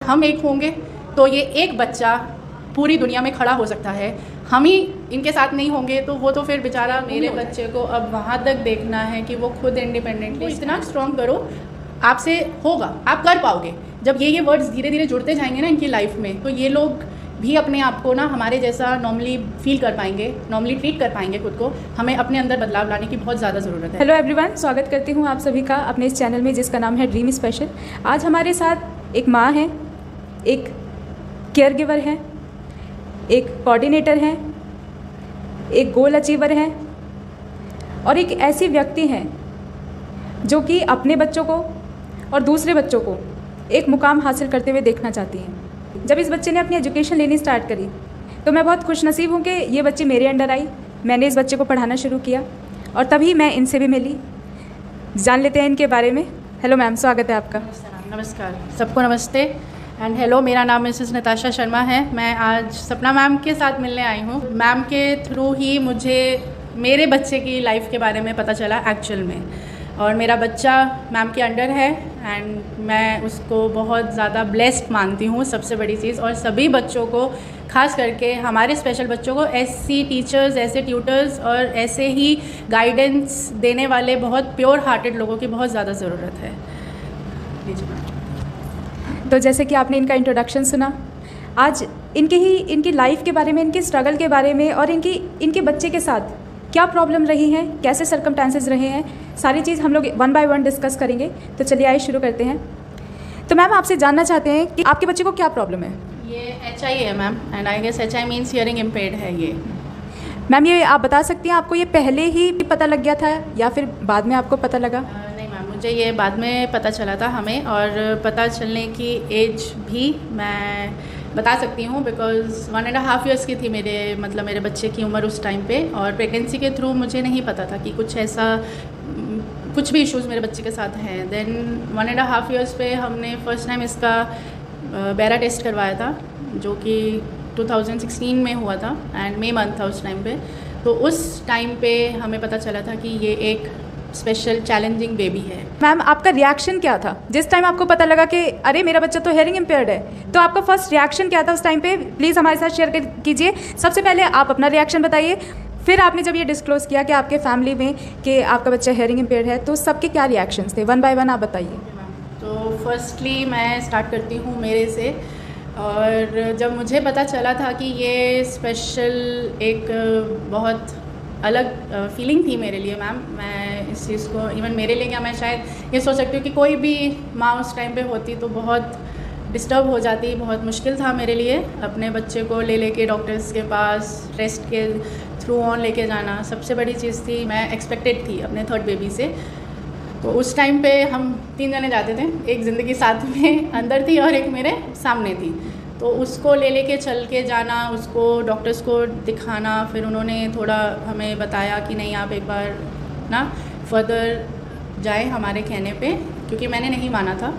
हम एक होंगे तो ये एक बच्चा पूरी दुनिया में खड़ा हो सकता है। हम ही इनके साथ नहीं होंगे तो वो तो फिर बेचारा मेरे बच्चे को अब वहाँ तक देखना है कि वो खुद इंडिपेंडेंटली इतना स्ट्रॉन्ग करो, आपसे होगा, आप कर पाओगे। जब ये वर्ड्स धीरे धीरे जुड़ते जाएंगे ना इनकी लाइफ में, तो ये लोग भी अपने आप को ना हमारे जैसा नॉर्मली फील कर पाएंगे, नॉर्मली ट्रीट कर पाएंगे खुद को। हमें अपने अंदर बदलाव लाने की बहुत ज़्यादा ज़रूरत है। हेलो एवरीवन, स्वागत करती हूँ आप सभी का अपने इस चैनल में जिसका नाम है ड्रीम स्पेशल। आज हमारे साथ एक माँ है, एक केयर गिवर है, एक कोऑर्डिनेटर है, एक गोल अचीवर है और एक ऐसी व्यक्ति हैं जो कि अपने बच्चों को और दूसरे बच्चों को एक मुकाम हासिल करते हुए देखना चाहती हैं। जब इस बच्चे ने अपनी एजुकेशन लेनी स्टार्ट करी तो मैं बहुत खुशनसीब हूँ कि ये बच्ची मेरे अंडर आई। मैंने इस बच्चे को पढ़ाना शुरू किया और तभी मैं इनसे भी मिली। जान लेते हैं इनके बारे में। हेलो मैम, स्वागत है आपका। नमस्कार सबको, नमस्ते एंड हेलो। मेरा नाम मिसेस नताशा शर्मा है। मैं आज सपना मैम के साथ मिलने आई हूँ। मैम के थ्रू ही मुझे मेरे बच्चे की लाइफ के बारे में पता चला एक्चुअल में, और मेरा बच्चा मैम के अंडर है एंड मैं उसको बहुत ज़्यादा ब्लेस्ड मानती हूँ। सबसे बड़ी चीज़, और सभी बच्चों को, खास करके हमारे स्पेशल बच्चों को ऐसी टीचर्स, ऐसे ट्यूटर्स और ऐसे ही गाइडेंस देने वाले बहुत प्योर हार्टेड लोगों की बहुत ज़्यादा ज़रूरत है। तो जैसे कि आपने इनका इंट्रोडक्शन सुना, आज इनकी लाइफ के बारे में, इनके स्ट्रगल के बारे में और इनके बच्चे के साथ क्या प्रॉब्लम रही हैं, कैसे सर्कमस्टांसेस रहे हैं, सारी चीज़ हम लोग वन बाय वन डिस्कस करेंगे। तो चलिए आइए शुरू करते हैं। तो मैम आपसे जानना चाहते हैं कि आपके बच्चे को क्या प्रॉब्लम है? ये HI है ma'am, and I guess HI means hearing impaired है ये। मैम ये आप बता सकती हैं आपको ये पहले ही पता लग गया था या फिर बाद में आपको पता लगा? नहीं मैम, मुझे ये बाद में पता चला था हमें, और पता चलने की एज भी मैं बता सकती हूँ बिकॉज़ 1.5 ईयर्स की थी मेरे बच्चे की उम्र उस टाइम पे। और प्रेगनेंसी के थ्रू मुझे नहीं पता था कि कुछ भी इश्यूज़ मेरे बच्चे के साथ हैं। देन 1.5 ईयर्स पे हमने फर्स्ट टाइम इसका बैरा टेस्ट करवाया था, जो कि 2016 में हुआ था एंड मई मंथ था उस टाइम पे। तो उस टाइम पे हमें पता चला था कि ये एक स्पेशल चैलेंजिंग बेबी है। मैम आपका रिएक्शन क्या था जिस टाइम आपको पता लगा कि अरे मेरा बच्चा तो हेयरिंग इम्पेयर्ड है? तो आपका फर्स्ट रिएक्शन क्या था उस टाइम पे? प्लीज़ हमारे साथ शेयर कीजिए। सबसे पहले आप अपना रिएक्शन बताइए, फिर आपने जब ये डिस्क्लोज़ किया कि आपके फैमिली में कि आपका बच्चा हेयरिंग इम्पेयर्ड है, तो सबके क्या रिएक्शंस थे? वन बाय वन आप बताइए। तो फर्स्टली मैं स्टार्ट करती हूँ मेरे से। और जब मुझे पता चला था कि ये स्पेशल एक बहुत अलग फीलिंग थी मेरे लिए मैम, मैं इस चीज़ को इवन मेरे लिए क्या, मैं शायद ये सोच सकती हूँ कि कोई भी माँ उस टाइम पे होती तो बहुत डिस्टर्ब हो जाती। बहुत मुश्किल था मेरे लिए अपने बच्चे को लेके डॉक्टर्स के पास टेस्ट के थ्रू ऑन लेके जाना। सबसे बड़ी चीज़ थी, मैं एक्सपेक्टेड थी अपने थर्ड बेबी से। तो उस टाइम पे हम 3 जने जाते थे, एक ज़िंदगी साथ में अंदर थी और एक मेरे सामने थी। तो उसको लेके चल के जाना, उसको डॉक्टर्स को दिखाना, फिर उन्होंने थोड़ा हमें बताया कि नहीं आप एक बार ना फर्दर जाएं हमारे कहने पे, क्योंकि मैंने नहीं माना था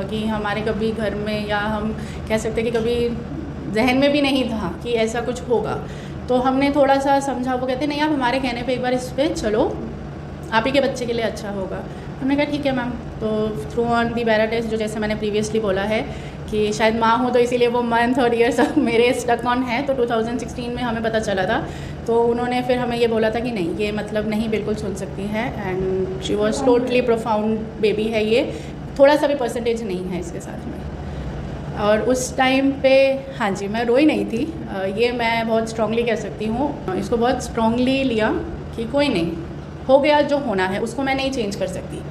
कि हमारे कभी घर में, या हम कह सकते कि कभी जहन में भी नहीं था कि ऐसा कुछ होगा। तो हमने थोड़ा सा समझा, वो कहते नहीं आप हमारे कहने पे एक बार इस पर चलो, आप ही के बच्चे के लिए अच्छा होगा। हमने कहा ठीक है मैम। तो through on the Baira test, जो जैसे मैंने प्रीवियसली बोला है कि शायद माँ हूँ तो इसीलिए वो मंथ और ईयर सब मेरे स्टक ऑन है, तो 2016 में हमें पता चला था। तो उन्होंने फिर हमें ये बोला था कि नहीं, ये मतलब नहीं बिल्कुल सुन सकती है, and she was totally profound baby है ये, थोड़ा सा भी परसेंटेज नहीं है इसके साथ में। और उस टाइम पे हाँ जी, मैं रोई नहीं थी, ये मैं बहुत स्ट्रांगली कह सकती हूँ। इसको बहुत स्ट्रांगली लिया कि कोई नहीं, हो गया जो होना है, उसको मैं नहीं चेंज कर सकती।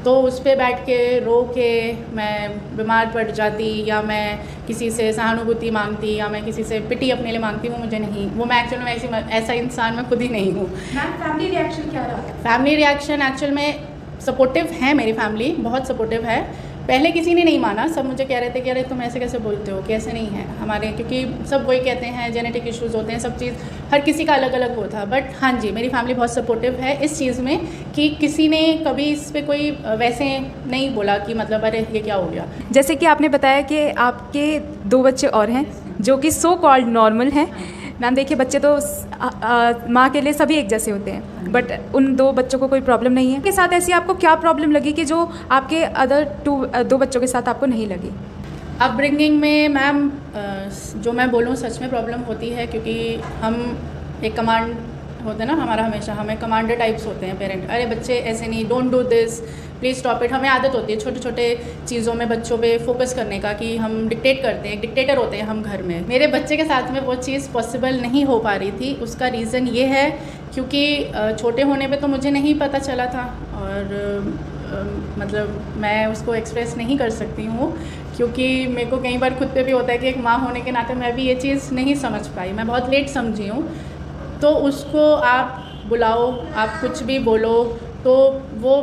तो उस पर बैठ के रो के मैं बीमार पड़ जाती, या मैं किसी से सहानुभूति मांगती, या मैं किसी से पिटी अपने लिए मांगती, वो मुझे नहीं, वो मैं एक्चुअल में ऐसा इंसान मैं खुद ही नहीं हूँ। फैमिली रिएक्शन क्या रहा? फैमिली रिएक्शन एक्चुअल में सपोर्टिव है, मेरी फैमिली बहुत सपोर्टिव है। पहले किसी ने नहीं माना, सब मुझे कह रहे थे कि अरे तुम ऐसे कैसे बोलते हो, कि ऐसे नहीं है हमारे, क्योंकि सब वही कहते हैं जेनेटिक इश्यूज़ होते हैं, सब चीज़ हर किसी का अलग अलग होता। बट हाँ जी, मेरी फैमिली बहुत सपोर्टिव है इस चीज़ में कि किसी ने कभी इस पर कोई वैसे नहीं बोला कि मतलब अरे ये क्या हो गया। जैसे कि आपने बताया कि आपके 2 बच्चे और हैं जो कि सो कॉल्ड नॉर्मल हैं। मैम देखिए, बच्चे तो माँ के लिए सभी एक जैसे होते हैं, बट उन 2 बच्चों को कोई प्रॉब्लम नहीं है। के साथ ऐसी आपको क्या प्रॉब्लम लगी कि जो आपके अदर 2 बच्चों के साथ आपको नहीं लगी? अपब्रिंगिंग में मैम जो मैं बोलूँ सच में प्रॉब्लम होती है, क्योंकि हम एक कमांड होते हैं ना हमारा, हमेशा हमें कमांडर टाइप्स होते हैं पेरेंट, अरे बच्चे ऐसे नहीं, don't do this, please stop it. हमें आदत होती है छोटे छोटे चीज़ों में बच्चों पे फोकस करने का, कि हम डिक्टेट करते हैं, डिक्टेटर होते हैं हम घर में। मेरे बच्चे के साथ में वो चीज़ पॉसिबल नहीं हो पा रही थी। उसका रीज़न ये है क्योंकि छोटे होने पे तो मुझे नहीं पता चला था, और मतलब मैं उसको एक्सप्रेस नहीं कर सकती हूँ, क्योंकि मेरे को कई बार खुद पे भी होता है कि एक माँ होने के नाते मैं भी ये चीज़ नहीं समझ पाई, मैं बहुत लेट समझी हूँ। तो उसको आप बुलाओ, आप कुछ भी बोलो तो वो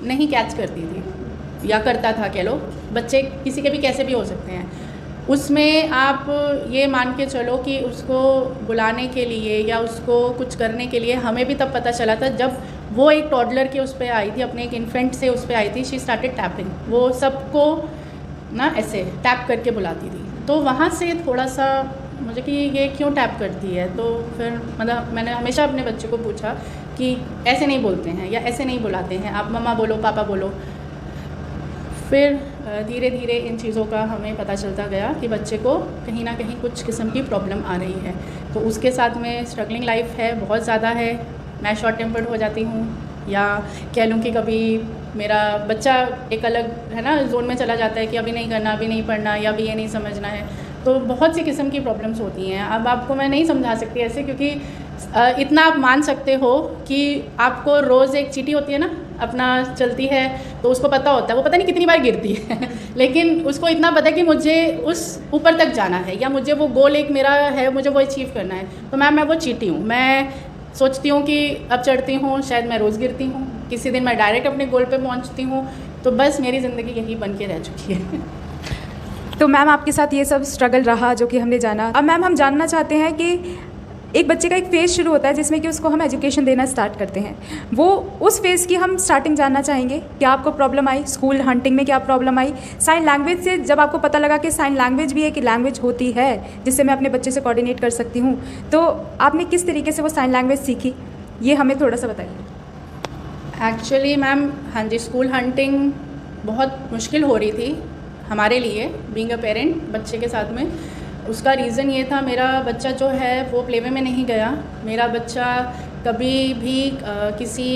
नहीं कैच करती थी, या करता था कह लो, बच्चे किसी के भी कैसे भी हो सकते हैं। उसमें आप ये मान के चलो कि उसको बुलाने के लिए या उसको कुछ करने के लिए हमें भी तब पता चला था जब वो एक टॉडलर के उस पर आई थी, अपने एक इन्फेंट से उस पर आई थी। शी स्टार्टेड टैपिंग, वो सबको ना ऐसे टैप करके बुलाती थी। तो वहाँ से थोड़ा सा मुझे कि ये क्यों टैप करती है, तो फिर मतलब मैंने हमेशा अपने बच्चे को पूछा कि ऐसे नहीं बोलते हैं या ऐसे नहीं बुलाते हैं, आप मम्मा बोलो, पापा बोलो। फिर धीरे धीरे इन चीज़ों का हमें पता चलता गया कि बच्चे को कहीं ना कहीं कुछ किस्म की प्रॉब्लम आ रही है। तो उसके साथ में स्ट्रगलिंग लाइफ है, बहुत ज़्यादा है। मैं शॉर्ट टेम्पर्ड हो जाती हूँ, या कह लूँ कि कभी मेरा बच्चा एक अलग है ना जोन में चला जाता है कि अभी नहीं करना, अभी नहीं पढ़ना, या अभी ये नहीं समझना है। तो बहुत सी किस्म की प्रॉब्लम्स होती हैं। अब आपको मैं नहीं समझा सकती ऐसे, क्योंकि इतना आप मान सकते हो कि आपको रोज़ एक चींटी होती है ना अपना चलती है, तो उसको पता होता है, वो पता नहीं कितनी बार गिरती है लेकिन उसको इतना पता है कि मुझे उस ऊपर तक जाना है, या मुझे वो गोल एक मेरा है, मुझे वो अचीव करना है। तो मैम मैं वो चींटी हूँ। मैं सोचती हूँ कि अब चढ़ती हूँ, शायद मैं रोज़ गिरती हूँ, किसी दिन मैं डायरेक्ट अपने गोल पे पहुँचती हूँ। तो बस मेरी ज़िंदगी यही बन के रह चुकी है। तो मैम आपके साथ ये सब स्ट्रगल रहा जो कि हमने जाना। अब मैम हम जानना चाहते हैं कि एक बच्चे का एक फ़ेज़ शुरू होता है जिसमें कि उसको हम एजुकेशन देना स्टार्ट करते हैं, वो उस फेज़ की हम स्टार्टिंग जानना चाहेंगे। क्या आपको प्रॉब्लम आई स्कूल हंटिंग में, क्या प्रॉब्लम आई साइन लैंग्वेज से, जब आपको पता लगा कि साइन लैंग्वेज भी एक लैंग्वेज होती है जिससे मैं अपने बच्चे से कोऑर्डिनेट कर सकती हूँ, तो आपने किस तरीके से वो साइन लैंग्वेज सीखी, ये हमें थोड़ा सा बताइए। एक्चुअली मैम हाँ जी, स्कूल हंटिंग बहुत मुश्किल हो रही थी हमारे लिए, बीइंग अ पेरेंट बच्चे के साथ में। उसका रीज़न ये था, मेरा बच्चा जो है वो प्लेवे में नहीं गया। मेरा बच्चा कभी भी किसी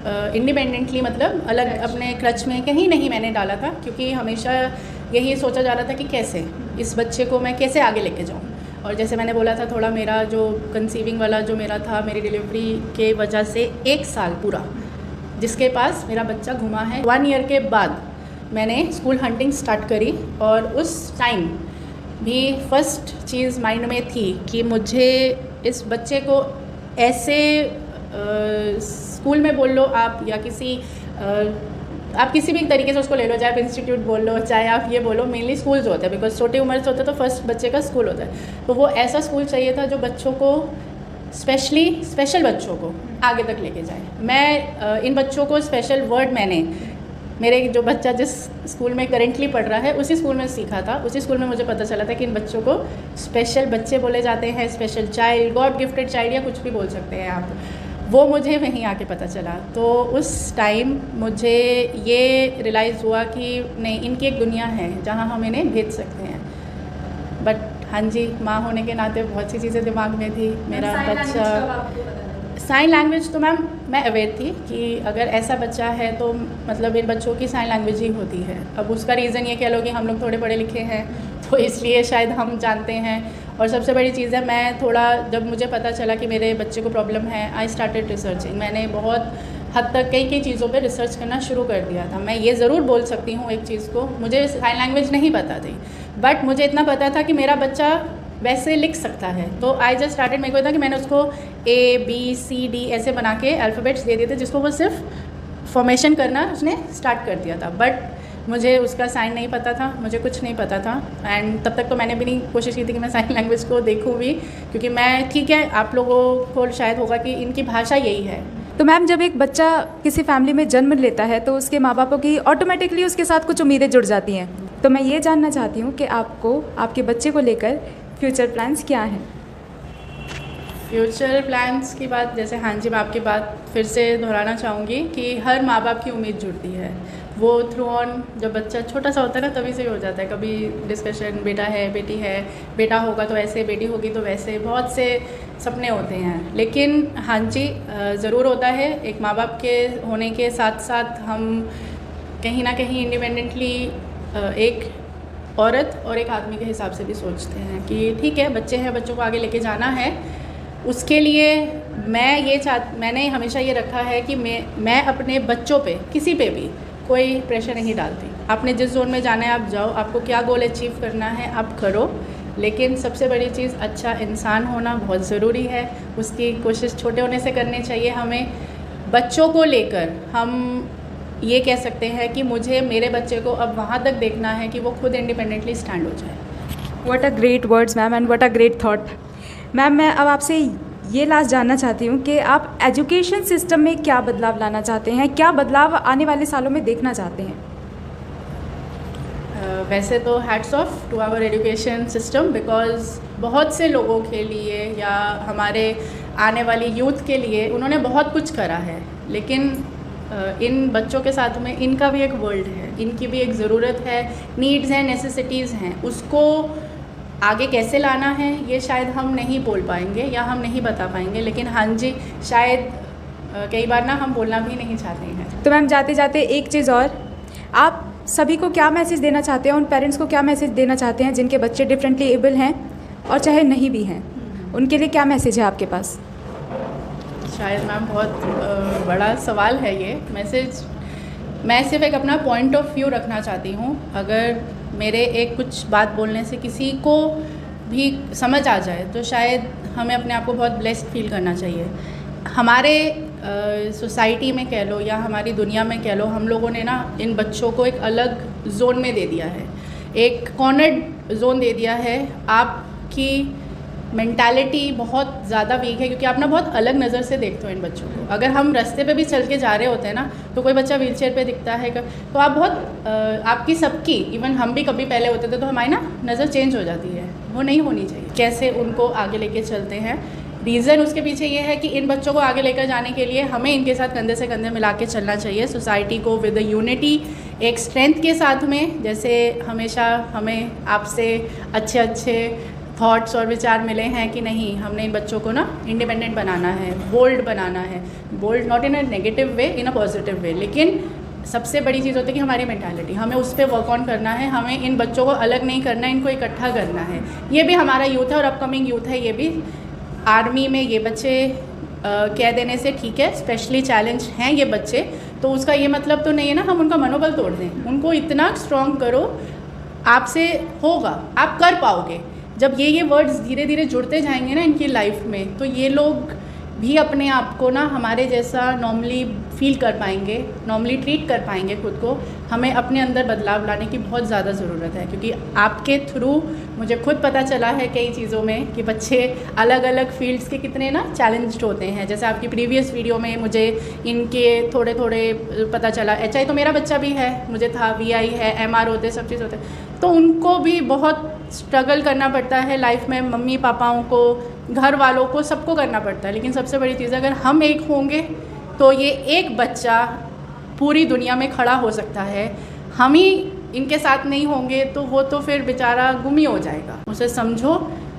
इंडिपेंडेंटली मतलब अलग अपने क्रच में कहीं नहीं मैंने डाला था, क्योंकि हमेशा यही सोचा जा रहा था कि कैसे इस बच्चे को मैं कैसे आगे लेके जाऊँ। और जैसे मैंने बोला था, थोड़ा मेरा जो कंसीविंग वाला जो मेरा था, मेरी डिलीवरी के वजह से 1 साल पूरा जिसके पास मेरा बच्चा घुमा है। 1 ईयर के बाद मैंने स्कूल हंटिंग स्टार्ट करी, और उस टाइम भी फर्स्ट चीज़ माइंड में थी कि मुझे इस बच्चे को ऐसे स्कूल में बोल लो आप, या आप किसी भी तरीके से उसको ले लो, चाहे आप इंस्टीट्यूट बोल लो, चाहे आप ये बोलो, मेनली स्कूल जो होता है, बिकॉज छोटी उम्र से होता है तो फर्स्ट बच्चे का स्कूल होता है। तो वो ऐसा स्कूल चाहिए था जो बच्चों को स्पेशल बच्चों को आगे तक लेके जाए। मैं इन बच्चों को स्पेशल वर्ड मैंने मेरे जो बच्चा जिस स्कूल में करेंटली पढ़ रहा है उसी स्कूल में सीखा था। उसी स्कूल में मुझे पता चला था कि इन बच्चों को स्पेशल बच्चे बोले जाते हैं, special child, God gifted child, या कुछ भी बोल सकते हैं आप। वो मुझे वहीं आके पता चला। तो उस टाइम मुझे ये रियलाइज़ हुआ कि नहीं, इनकी एक दुनिया है जहाँ हम इन्हें भेज सकते हैं। बट हाँ जी, माँ होने के नाते बहुत सी चीज़ें दिमाग में थी। मेरा बच्चा साइन लैंग्वेज तो मैम मैं अवेयर थी कि अगर ऐसा बच्चा है तो मतलब इन बच्चों की साइन लैंग्वेज ही होती है। अब उसका रीज़न ये कह लो कि हम लोग थोड़े पढ़े लिखे हैं तो इसलिए शायद हम जानते हैं। और सबसे बड़ी चीज़ है, मैं थोड़ा जब मुझे पता चला कि मेरे बच्चे को प्रॉब्लम है, आई स्टार्टेड रिसर्चिंग। मैंने बहुत हद तक कई चीज़ों पे रिसर्च करना शुरू कर दिया था। मैं ये ज़रूर बोल सकती हूँ एक चीज़ को, मुझे साइन लैंग्वेज नहीं पता थी, बट मुझे इतना पता था कि मेरा बच्चा वैसे लिख सकता है। तो आई जस्ट स्टार्टेड, मेरे को था कि मैंने उसको ABCD ऐसे बना के अल्फ़ाबेट्स दे दिए थे, जिसको वो सिर्फ फॉर्मेशन करना उसने स्टार्ट कर दिया था। बट मुझे उसका साइन नहीं पता था, मुझे कुछ नहीं पता था। एंड तब तक तो मैंने भी नहीं कोशिश की थी कि मैं साइन लैंग्वेज को देखूँ भी, क्योंकि मैं, ठीक है आप लोगों को शायद होगा कि इनकी भाषा यही है। तो मैम जब एक बच्चा किसी फैमिली में जन्म लेता है तो उसके माँ बापों की ऑटोमेटिकली उसके साथ कुछ उम्मीदें जुड़ जाती हैं। तो मैं ये जानना चाहती हूँ कि आपको आपके बच्चे को लेकर फ्यूचर प्लान्स क्या हैं? फ्यूचर प्लान्स की बात, जैसे हाँ जी, मैं आपकी बात फिर से दोहराना चाहूँगी कि हर माँ बाप की उम्मीद जुड़ती है। वो थ्रू ऑन जब बच्चा छोटा सा होता है ना तभी से ही हो जाता है। कभी डिस्कशन बेटा है, बेटा होगा तो ऐसे, बेटी होगी तो वैसे, बहुत से सपने होते हैं। लेकिन हाँ जी, ज़रूर होता है। एक माँ बाप के होने के साथ साथ हम कहीं ना कहीं इंडिपेंडेंटली एक औरत और एक आदमी के हिसाब से भी सोचते हैं कि ठीक है, बच्चे हैं, बच्चों को आगे लेके जाना है। उसके लिए मैंने हमेशा ये रखा है कि मैं अपने बच्चों पे, किसी पे भी कोई प्रेशर नहीं डालती। आपने जिस जोन में जाना है आप जाओ, आपको क्या गोल अचीव करना है आप करो, लेकिन सबसे बड़ी चीज़ अच्छा इंसान होना बहुत ज़रूरी है। उसकी कोशिश छोटे होने से करनी चाहिए हमें। बच्चों को लेकर हम ये कह सकते हैं कि मुझे मेरे बच्चे को अब वहाँ तक देखना है कि वो खुद इंडिपेंडेंटली स्टैंड हो जाए। What a great words ma'am, and what a great thought. Ma'am, मैं अब आपसे ये लास्ट जानना चाहती हूँ कि आप एजुकेशन सिस्टम में क्या बदलाव लाना चाहते हैं, क्या बदलाव आने वाले सालों में देखना चाहते हैं? वैसे तो hats off to our education system, because बहुत से लोगों के लिए या हमारे आने वाली यूथ के लिए उन्होंने बहुत कुछ करा है। लेकिन इन बच्चों के साथ में इनका भी एक वर्ल्ड है, इनकी भी एक ज़रूरत है, नीड्स हैं, नेसेसिटीज़ हैं। उसको आगे कैसे लाना है ये शायद हम नहीं बोल पाएंगे या हम नहीं बता पाएंगे। लेकिन हाँ जी, शायद कई बार ना हम बोलना भी नहीं चाहते हैं। तो मैम, जाते जाते एक चीज़ और, आप सभी को क्या मैसेज देना चाहते हैं, उन पेरेंट्स को क्या मैसेज देना चाहते हैं जिनके बच्चे डिफरेंटली एबल हैं और चाहे नहीं भी हैं, उनके लिए क्या मैसेज है आपके पास? शायद मैम बहुत बड़ा सवाल है ये मैसेज। मैं सिर्फ एक अपना पॉइंट ऑफ व्यू रखना चाहती हूँ। अगर मेरे एक कुछ बात बोलने से किसी को भी समझ आ जाए तो शायद हमें अपने आप को बहुत ब्लेस्ड फील करना चाहिए। हमारे सोसाइटी में कह लो या हमारी दुनिया में कह लो, हम लोगों ने ना इन बच्चों को एक अलग जोन में दे दिया है, एक कॉर्नर्ड जोन दे दिया है। आपकी मेंटालिटी बहुत ज़्यादा वीक है क्योंकि आप ना बहुत अलग नज़र से देखते हो इन बच्चों को। अगर हम रास्ते पे भी चल के जा रहे होते हैं ना तो कोई बच्चा व्हीलचेयर पे दिखता है तो आप बहुत आपकी सबकी, इवन हम भी कभी पहले होते थे तो हमारी ना नज़र चेंज हो जाती है। वो नहीं होनी चाहिए। कैसे उनको आगे लेके चलते हैं, रीज़न उसके पीछे ये है कि इन बच्चों को आगे लेकर जाने के लिए हमें इनके साथ कंधे से कंधे मिला के चलना चाहिए। सोसाइटी को विद यूनिटी, एक स्ट्रेंथ के साथ में, जैसे हमेशा हमें आपसे अच्छे अच्छे थॉट्स और विचार मिले हैं कि नहीं, हमने इन बच्चों को ना इंडिपेंडेंट बनाना है, बोल्ड बनाना है। Bold not in a negative way, in a positive way. लेकिन सबसे बड़ी चीज़ होती है कि हमारी मेंटालिटी, हमें उस पर वर्क ऑन करना है। हमें इन बच्चों को अलग नहीं करना है, इनको इकट्ठा करना है। ये भी हमारा यूथ है और अपकमिंग यूथ है। ये भी आर्मी में ये बच्चे कह देने से ठीक है, स्पेशली चैलेंज हैं ये बच्चे, तो उसका ये मतलब तो नहीं है ना हम उनका मनोबल तोड़ दें। उनको इतना स्ट्रॉन्ग करो, आपसे होगा, आप कर पाओगे। जब ये वर्ड्स धीरे धीरे जुड़ते जाएंगे ना इनकी लाइफ में, तो ये लोग भी अपने आप को ना हमारे जैसा नॉर्मली फील कर पाएंगे, नॉर्मली ट्रीट कर पाएंगे खुद को। हमें अपने अंदर बदलाव लाने की बहुत ज़्यादा ज़रूरत है, क्योंकि आपके थ्रू मुझे खुद पता चला है कई चीज़ों में कि बच्चे अलग अलग फील्ड्स के कितने ना चैलेंज्ड होते हैं। जैसे आपकी प्रीवियस वीडियो में मुझे इनके थोड़े थोड़े पता चला। HI तो मेरा बच्चा भी है, मुझे था, VI है, MR होते, सब चीज़ होते, तो उनको भी बहुत स्ट्रगल करना पड़ता है लाइफ में। मम्मी पापाओं को, घर वालों को, सबको करना पड़ता है। लेकिन सबसे बड़ी चीज़, अगर हम एक होंगे तो ये एक बच्चा पूरी दुनिया में खड़ा हो सकता है। हम ही इनके साथ नहीं होंगे तो वो तो फिर बेचारा गुम ही हो जाएगा। उसे समझो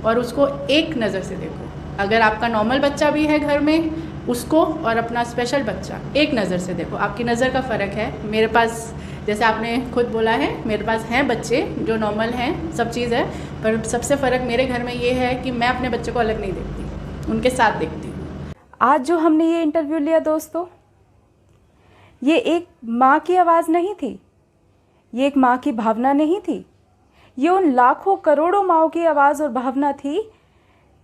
और उसको एक नज़र से देखो। अगर आपका नॉर्मल बच्चा भी है घर में, उसको और अपना स्पेशल बच्चा एक नज़र से देखो। आपकी नज़र का फ़र्क है। मेरे पास, जैसे आपने खुद बोला है, मेरे पास हैं बच्चे जो नॉर्मल हैं, सब चीज़ है, पर सबसे फ़र्क मेरे घर में ये है कि मैं अपने बच्चे को अलग नहीं देखती, उनके साथ देखती हूँ। आज जो हमने ये इंटरव्यू लिया दोस्तों, ये एक माँ की आवाज़ नहीं थी, ये एक माँ की भावना नहीं थी, ये उन लाखों करोड़ों माँओं की आवाज़ और भावना थी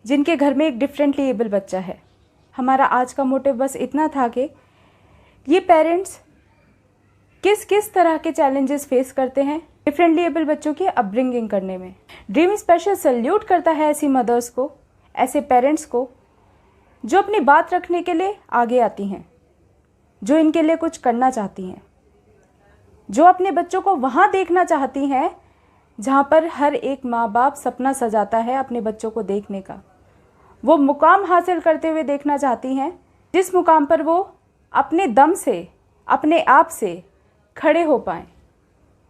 जिनके घर में एक डिफरेंटली एबल बच्चा है। हमारा आज का मोटिव बस इतना था कि ये पेरेंट्स किस किस तरह के चैलेंजेस फेस करते हैं डिफरेंटली एबल बच्चों की अपब्रिंगिंग करने में। ड्रीम स्पेशल सल्यूट करता है ऐसी मदर्स को, ऐसे पेरेंट्स को जो अपनी बात रखने के लिए आगे आती हैं, जो इनके लिए कुछ करना चाहती हैं, जो अपने बच्चों को वहाँ देखना चाहती हैं जहाँ पर हर एक माँ बाप सपना सजाता है अपने बच्चों को देखने का। वो मुकाम हासिल करते हुए देखना चाहती हैं जिस मुकाम पर वो अपने दम से, अपने आप से खड़े हो पाएँ,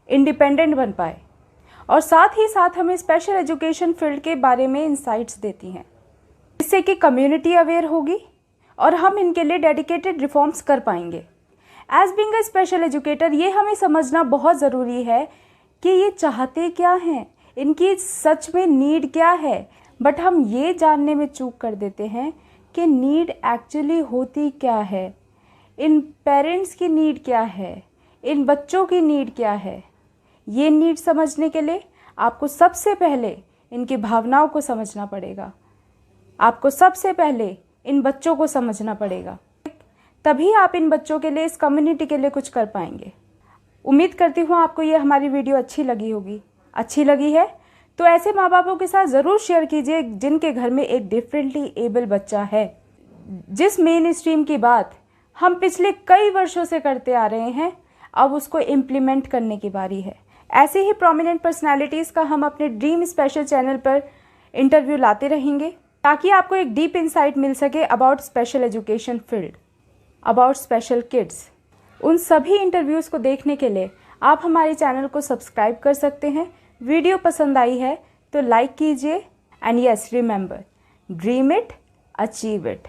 इंडिपेंडेंट बन पाए, और साथ ही साथ हमें स्पेशल एजुकेशन फील्ड के बारे में इंसाइट्स देती हैं, जिससे कि कम्युनिटी अवेयर होगी और हम इनके लिए डेडिकेटेड रिफॉर्म्स कर पाएंगे। As being a special educator, ये हमें समझना बहुत ज़रूरी है कि ये चाहते क्या हैं, इनकी सच में नीड क्या है। बट हम ये जानने में चूक कर देते हैं कि नीड एक्चुअली होती क्या है, इन पेरेंट्स की नीड क्या है, इन बच्चों की नीड क्या है। ये नीड समझने के लिए आपको सबसे पहले इनकी भावनाओं को समझना पड़ेगा, आपको सबसे पहले इन बच्चों को समझना पड़ेगा, तभी आप इन बच्चों के लिए, इस कम्युनिटी के लिए कुछ कर पाएंगे। उम्मीद करती हूँ आपको ये हमारी वीडियो अच्छी लगी होगी। अच्छी लगी है तो ऐसे माँ बापों के साथ ज़रूर शेयर कीजिए जिनके घर में एक डिफरेंटली एबल बच्चा है। जिस मेन स्ट्रीम की बात हम पिछले कई वर्षों से करते आ रहे हैं, अब उसको इम्प्लीमेंट करने की बारी है। ऐसे ही प्रोमिनेंट पर्सनालिटीज़ का हम अपने ड्रीम स्पेशल चैनल पर इंटरव्यू लाते रहेंगे, ताकि आपको एक डीप इंसाइट मिल सके about special education field, about special kids. उन सभी इंटरव्यूज़ को देखने के लिए आप हमारे चैनल को सब्सक्राइब कर सकते हैं। वीडियो पसंद आई है तो लाइक कीजिए, and yes remember, dream it, achieve it.